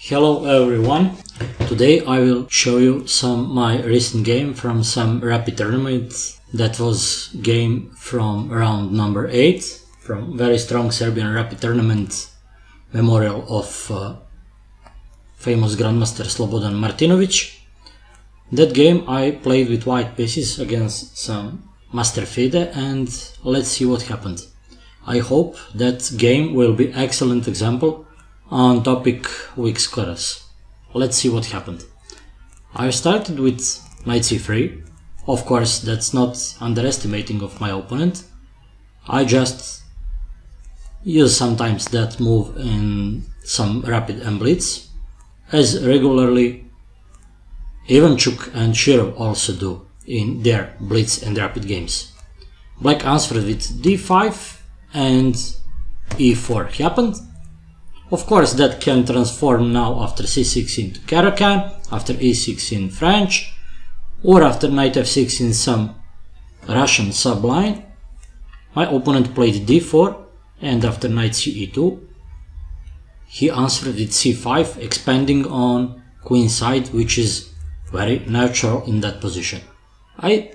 Hello everyone. Today I will show you my recent game from some rapid tournament. That was game from round number 8 from very strong Serbian rapid tournament memorial of famous grandmaster Slobodan Martinovic. That game I played with white pieces against some master FIDE, and let's see what happened. I hope that game will be excellent example on topic weak squares. Let's see what happened. I started with knight c3. Of course, that's not underestimating of my opponent. I just use sometimes that move in some rapid and blitz, as regularly Ivanchuk and Shirov also do in their blitz and rapid games. Black answered with d5 and e4 happened. Of course, that can transform now after c6 into Caro-Kann, after e6 in French, or after knight f6 in some Russian subline. My opponent played d4, and after knight ce2, he answered with c5, expanding on queen side, which is very natural in that position. I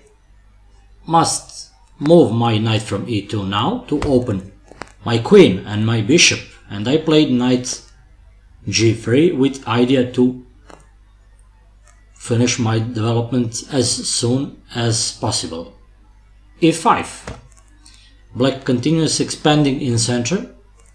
must move my knight from e2 now to open my queen and my bishop, and I played knight g3 with idea to finish my development as soon as possible. e5. Black continues expanding in center,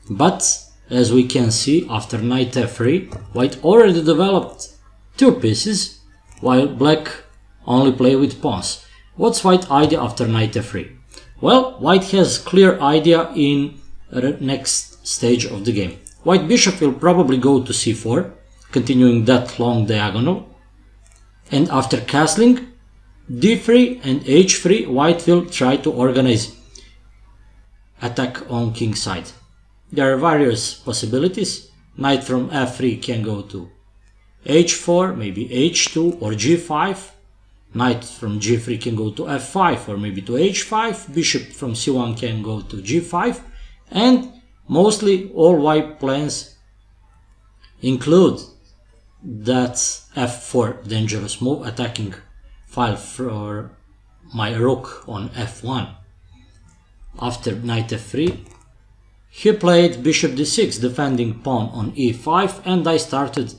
but as we can see, after knight f3, white already developed 2 pieces, while black only play with pawns. What's white idea after knight f3? Well, white has clear idea in the next stage of the game. White bishop will probably go to c4, continuing that long diagonal, and after castling d3 and h3, white will try to organize attack on king side. There are various possibilities. Knight from f3 can go to h4, maybe h2 or g5. Knight from g3 can go to f5 or maybe to h5. Bishop from c1 can go to g5. And mostly all white plans include that f4 dangerous move, attacking file for my rook on f1. After knight f3, he played bishop d6, defending pawn on e5, and I started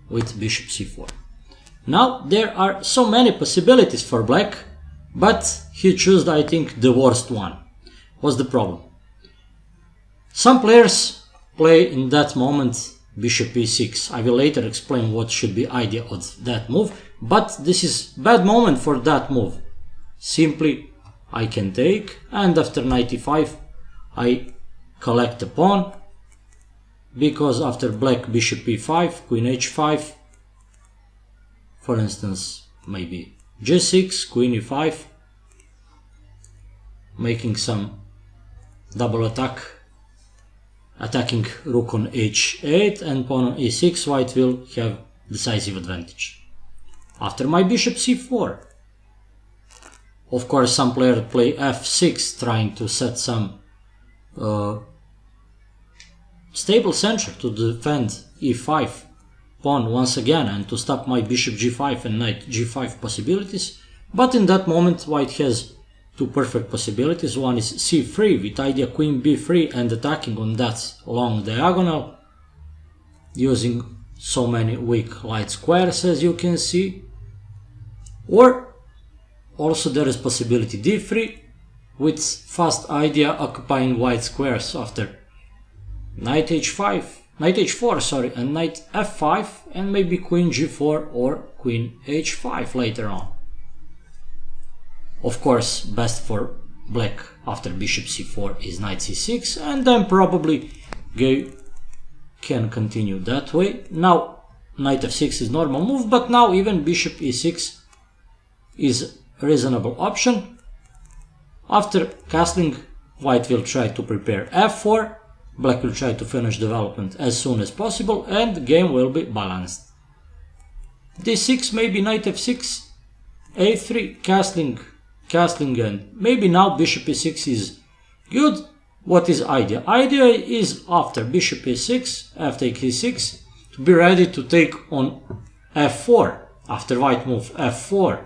with bishop c4. Now there are so many possibilities for black, but he chose, I think, the worst one. What's the problem? Some players play in that moment bishop e6. I will later explain what should be idea of that move, but this is bad moment for that move. Simply I can take, and after knight e5 I collect the pawn, because after black bishop e5, queen h5, for instance, maybe g6, queen e5, making some double attack, attacking rook on h8 and pawn on e6, white will have decisive advantage. After my bishop c4, of course some players play f6, trying to set some stable center to defend e5 pawn once again and to stop my bishop g5 and knight g5 possibilities. But in that moment white has 2 perfect possibilities. One is c3 with idea queen b3 and attacking on that long diagonal using so many weak light squares, as you can see. Or also there is possibility d3 with fast idea occupying white squares after knight h4 sorry, and knight f5, and maybe queen g4 or queen h5 later on. Of course, best for black after bishop c4 is knight c6, and then probably game can continue that way. Now knight f6 is normal move, but now even bishop e6 is a reasonable option. After castling, white will try to prepare f4, black will try to finish development as soon as possible, and the game will be balanced. d6, maybe knight f6, a3, castling, and maybe now bishop e6 is good. What is idea? Idea is after bishop e6, f takes e6, to be ready to take on f4. After white move f4,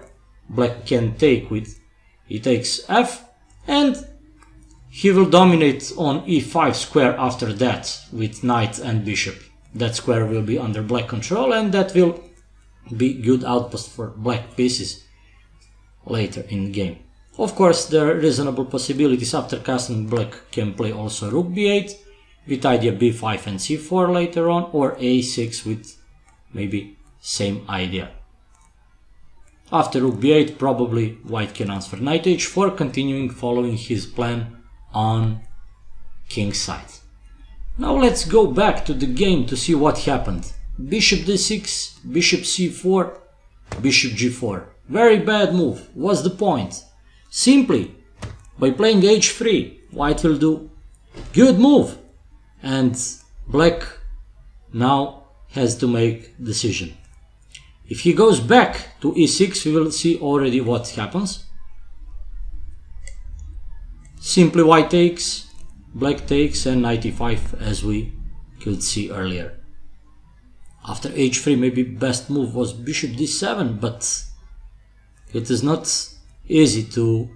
black can take with he takes f, and he will dominate on e5 square after that with knight and bishop. That square will be under black control, and that will be good outpost for black pieces later in the game. Of course, there are reasonable possibilities. After castling, black can play also rook b8 with idea b5 and c4 later on, or a6 with maybe same idea. After rook b8, probably white can answer knight h4, continuing following his plan on king's side. Now let's go back to the game to see what happened. Bishop d6, bishop c4, bishop g4. Very bad move. What's the point? Simply, by playing h3, white will do good move, and black now has to make decision. If he goes back to e6, we will see already what happens. Simply white takes, black takes, and knight e5, as we could see earlier. After h3, maybe best move was bishop d7, but it is not easy to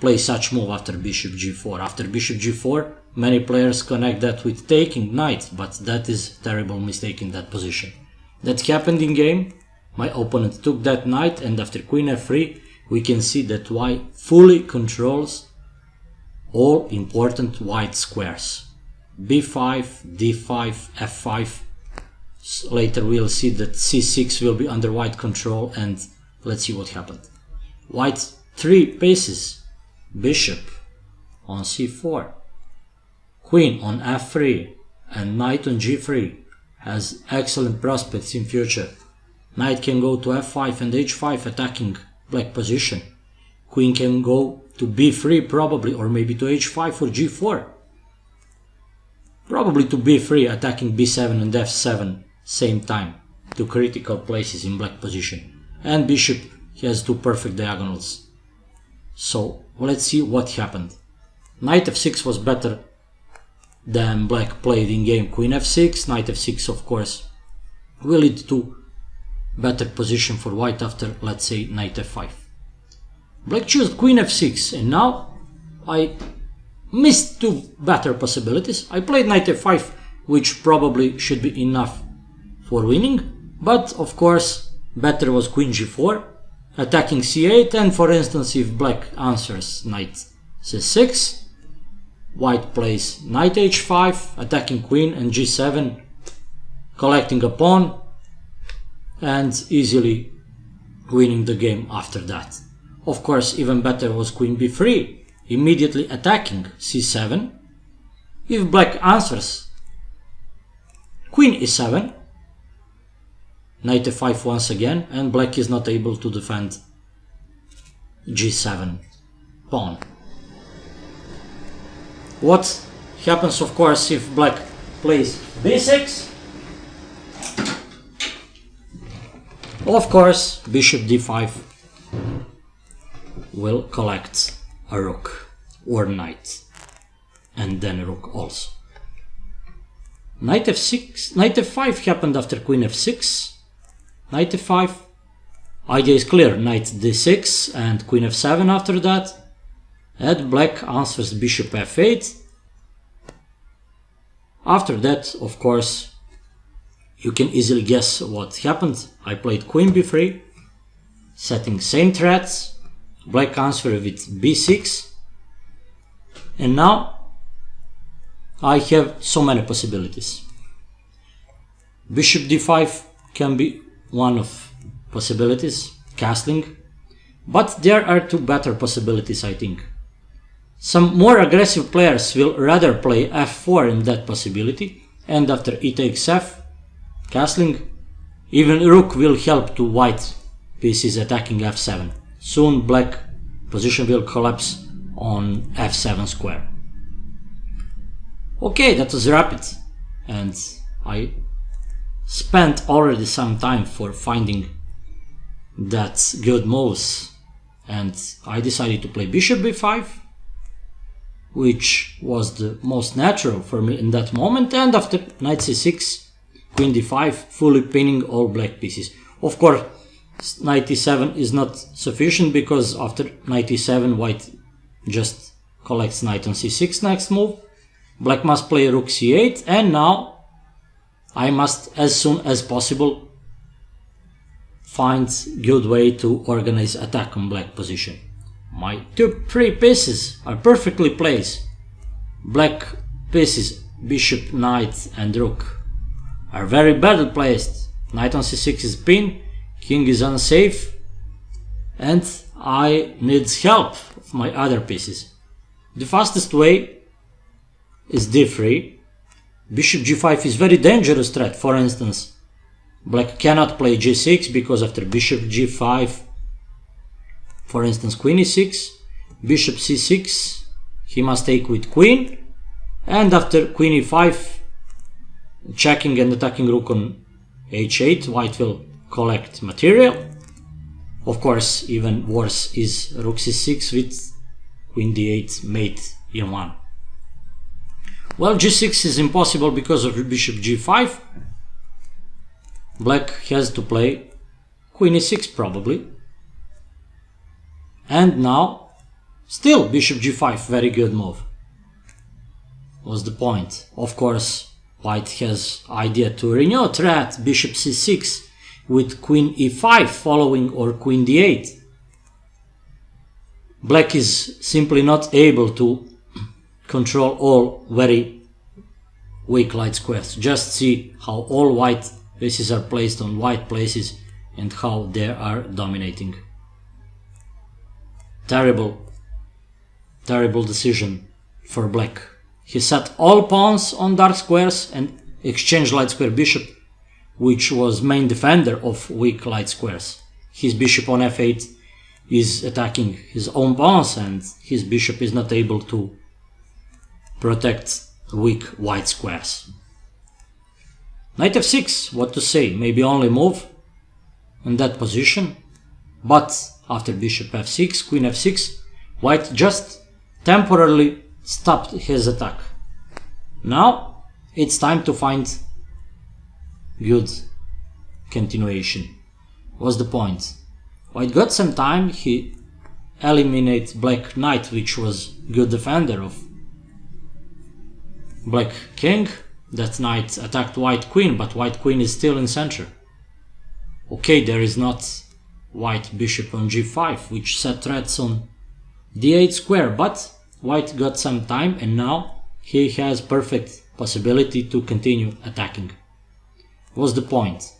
play such move after bishop g4. After bishop g4, many players connect that with taking knight, but that is a terrible mistake in that position. That happened in game. My opponent took that knight, and after queen f3, we can see that white fully controls all important white squares. b5, d5, f5. Later we'll see that c6 will be under white control, and let's see what happened. White 3 pieces, bishop on c4, queen on f3, and knight on g3 has excellent prospects in future. Knight can go to f5 and h5 attacking black position. Queen can go to b3 probably, or maybe to h5 or g4. Probably to b3 attacking b7 and f7 same time, two critical places in black position. And bishop has two perfect diagonals. So let's see what happened. Knight f6 was better than black played in game. Queen f6, knight f6 of course will lead to better position for white after, let's say, knight f5. Black chose queen f6, and now I missed two better possibilities. I played knight f5, which probably should be enough for winning, but of course better was queen g4 attacking c8, and for instance if black answers knight c6, white plays knight h5 attacking queen, and g7 collecting a pawn and easily winning the game after that. Of course, even better was queen b3 immediately attacking c7. If black answers queen e7, knight f5 once again, and black is not able to defend g7 pawn. What happens, of course, if black plays b6? Of course, bishop d5 will collect a rook or knight, and then a rook also. Knight f6, knight f5 happened after queen f6. Knight f5, idea is clear, knight d6 and queen f7 after that, and black answers bishop f8. After that, of course, you can easily guess what happened. I played queen b3, setting same threats, black answered with b6, and now I have so many possibilities. Bishop d5 can be one of possibilities, castling, but there are two better possibilities, I think. Some more aggressive players will rather play f4 in that possibility, and after e takes f, castling, even rook will help to white pieces attacking f7. Soon black position will collapse on f7 square. Okay, that was rapid, and I spent already some time for finding that good moves, and I decided to play bishop b5, which was the most natural for me in that moment, and after knight c6 queen d5, fully pinning all black pieces. Of course, knight e7 is not sufficient because after knight e7 white just collects knight on c6 next move. Black must play rook c8, and now I must as soon as possible find good way to organize attack on black position. My three pieces are perfectly placed. Black pieces, bishop, knight and rook, are very badly placed. Knight on c6 is pinned, king is unsafe, and I need help of my other pieces. The fastest way is d3. Bishop g5 is very dangerous threat. For instance, black cannot play g6 because after bishop g5, for instance, queen e6, bishop c6, he must take with queen, and after queen e5, checking and attacking rook on h8, white will collect material. Of course, even worse is rook c6 with queen d8 mate e1. Well, g6 is impossible because of bishop g5. Black has to play queen e6 probably. And now, still bishop g5, very good move. What's the point? Of course, white has idea to renew threat, bishop c6 with queen e5 following, or queen d8. Black is simply not able to control all very weak light squares. Just see how all white pieces are placed on white places and how they are dominating. Terrible decision for black. He set all pawns on dark squares and exchanged light square bishop, which was main defender of weak light squares. His bishop on f8 is attacking his own pawns, and his bishop is not able to protect weak white squares. Knight f6, what to say, maybe only move in that position, but after bishop f6, queen f6, white just temporarily stopped his attack. Now it's time to find good continuation. What's the point? White got some time, he eliminated black knight, which was good defender of black king. That knight attacked white queen, but white queen is still in center. Okay, there is not white bishop on g5, which set threats on d8 square, but white got some time and now he has perfect possibility to continue attacking. What's the point?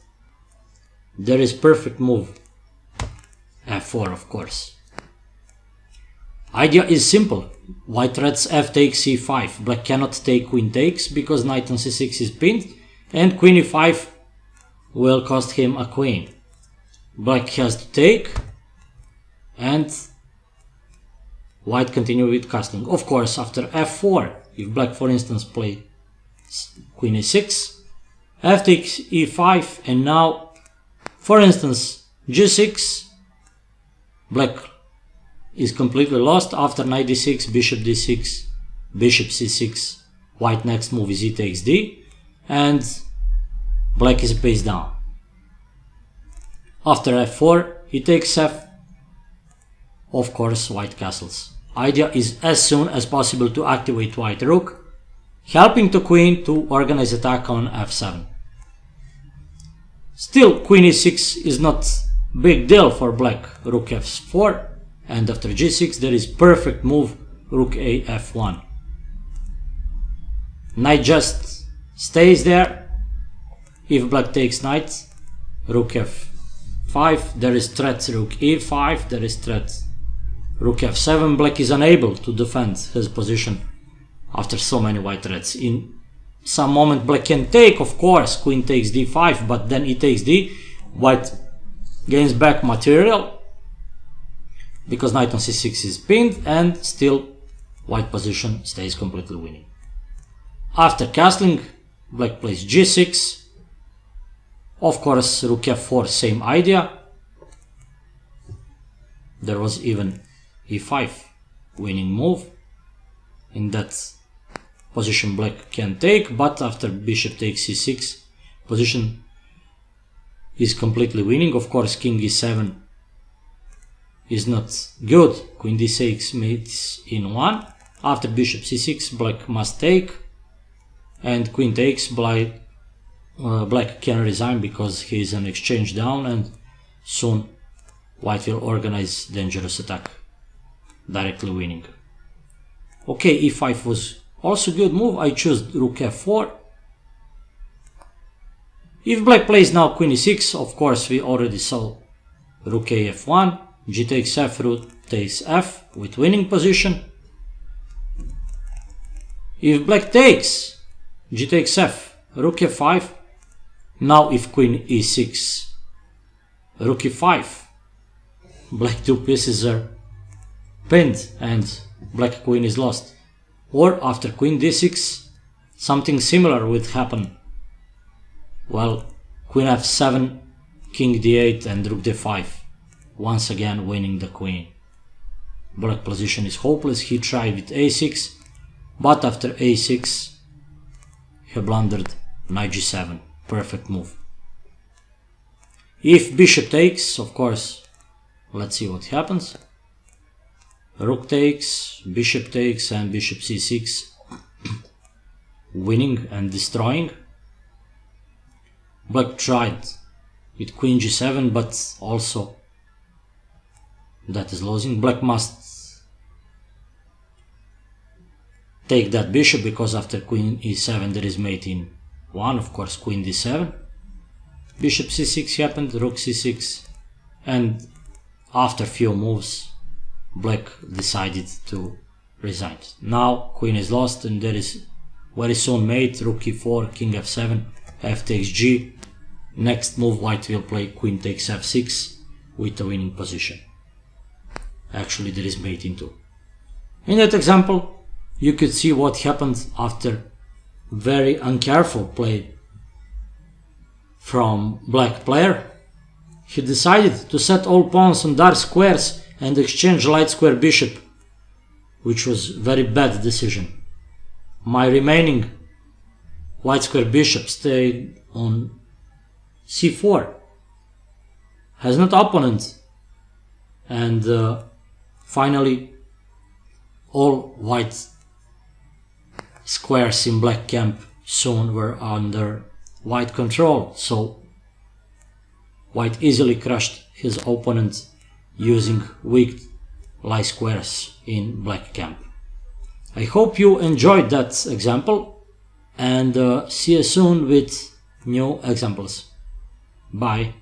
There is perfect move, f4 of course. Idea is simple. White threats f takes c5. Black cannot take queen takes because knight on c6 is pinned, and queen e5 will cost him a queen. Black has to take, and white continue with castling. Of course, after f4, if black for instance play queen e6, f takes e5, and now for instance g6, black is completely lost. After knight d6, bishop d6, bishop c6, white next move is e takes d, and black is face down. After f4, he takes f. Of course, white castles. Idea is as soon as possible to activate white rook, helping the queen to organize attack on f7. Still, queen e6 is not big deal for black. Rook f4, and after g6 there is perfect move, rook a f1. Knight just stays there. If black takes knight, rook f5, there is threat rook e5, there is threat rook f7. Black is unable to defend his position after so many white threats. In some moment black can take, of course, queen takes d5, but then e takes d, white gains back material because knight on c6 is pinned, and still white position stays completely winning. After castling, black plays g6. Of course, rook f4, same idea. There was even e5 winning move. In that position black can take, but after bishop takes c6, position is completely winning. Of course, king e7 is not good. Queen d6 mates in 1. After bishop c6, black must take, and queen takes. Black can resign because he is an exchange down, and soon white will organize dangerous attack, directly winning. Okay, e5 was also good move. I choose rook f4. If black plays now queen e6, of course we already saw rook a f1, g takes f, rook takes f with winning position. If black takes, g takes f, rook f5. Now if queen e6, rook e5, black two pieces are pinned and black queen is lost. Or after queen d6, something similar would happen. Well, queen f7, king d8 and rook d5, once again winning the queen. Black position is hopeless. He tried with a6, but after a6 he blundered knight g7. Perfect move. If bishop takes, of course, let's see what happens. Rook takes, bishop takes, and bishop c6, winning and destroying. Black tried with queen g7, but also that is losing. Black must take that bishop because after queen e7 there is mate in 1, of course queen d7. Bishop c6 happened, rook c6, and after few moves black decided to resign. Now queen is lost and there is very soon mate, rook e4, king f7, f takes g. Next move white will play queen takes f6 with a winning position. Actually there is mate in 2. In that example you could see what happened after very uncareful play from black player. He decided to set all pawns on dark squares and exchange light square bishop, which was very bad decision. My remaining white square bishop stayed on c4, has not opponent, and finally all white squares in black camp soon were under white control, so white easily crushed his opponent using weak light squares in black camp. I hope you enjoyed that example, and see you soon with new examples. Bye.